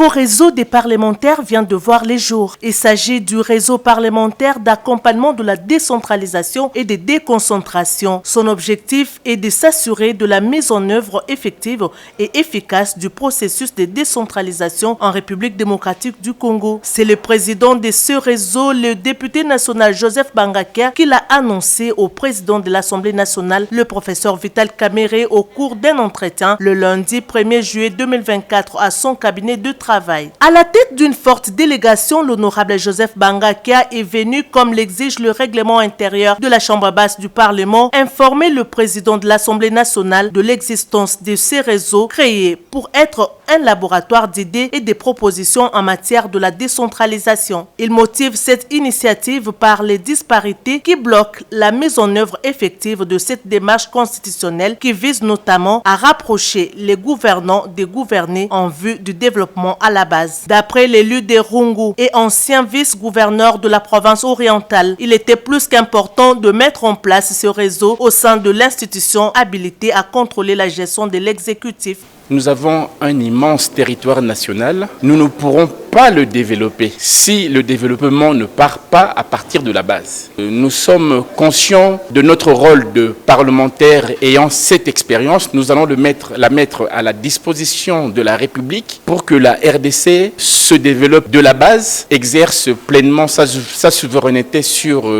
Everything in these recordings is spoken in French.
nouveau réseau des parlementaires vient de voir les jours. Il s'agit du réseau parlementaire d'accompagnement de la décentralisation et de déconcentration. Son objectif est de s'assurer de la mise en œuvre effective et efficace du processus de décentralisation en République démocratique du Congo. C'est le président de ce réseau, le député national Joseph Bangakia, qui l'a annoncé au président de l'Assemblée nationale, le professeur Vital Kamerhe, au cours d'un entretien le lundi 1er juillet 2024 à son cabinet de travail. À la tête d'une forte délégation, l'honorable Joseph Bangakia est venu, comme l'exige le règlement intérieur de la Chambre basse du Parlement, informer le président de l'Assemblée nationale de l'existence de ces réseaux créés pour être un laboratoire d'idées et de propositions en matière de la décentralisation. Il motive cette initiative par les disparités qui bloquent la mise en œuvre effective de cette démarche constitutionnelle qui vise notamment à rapprocher les gouvernants des gouvernés en vue du développement à la base. D'après l'élu de Rungu et ancien vice-gouverneur de la province orientale, il était plus qu'important de mettre en place ce réseau au sein de l'institution habilitée à contrôler la gestion de l'exécutif. Nous avons un immense territoire national. Nous ne pourrons pas le développer si le développement ne part pas à partir de la base. Nous sommes conscients de notre rôle de parlementaire ayant cette expérience. Nous allons la mettre à la disposition de la République pour que la RDC se développe de la base, exerce pleinement sa souveraineté sur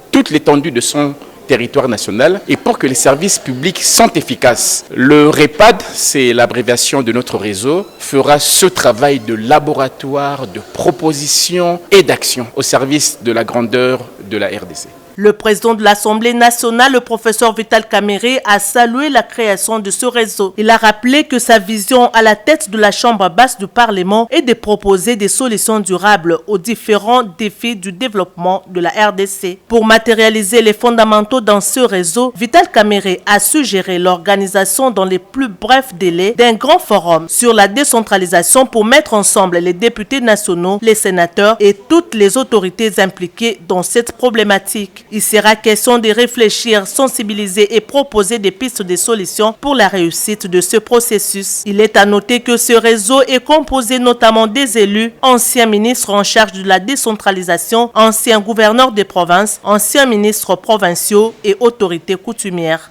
toute l'étendue de son territoire national et pour que les services publics sont efficaces. Le REPAD, c'est l'abréviation de notre réseau, fera ce travail de laboratoire, de proposition et d'action au service de la grandeur de la RDC. Le président de l'Assemblée nationale, le professeur Vital Kamerhe, a salué la création de ce réseau. Il a rappelé que sa vision à la tête de la Chambre basse du Parlement est de proposer des solutions durables aux différents défis du développement de la RDC. Pour matérialiser les fondamentaux dans ce réseau, Vital Kamerhe a suggéré l'organisation dans les plus brefs délais d'un grand forum sur la décentralisation pour mettre ensemble les députés nationaux, les sénateurs et toutes les autorités impliquées dans cette problématique. Il sera question de réfléchir, sensibiliser et proposer des pistes de solutions pour la réussite de ce processus. Il est à noter que ce réseau est composé notamment des élus, anciens ministres en charge de la décentralisation, anciens gouverneurs des provinces, anciens ministres provinciaux et autorités coutumières.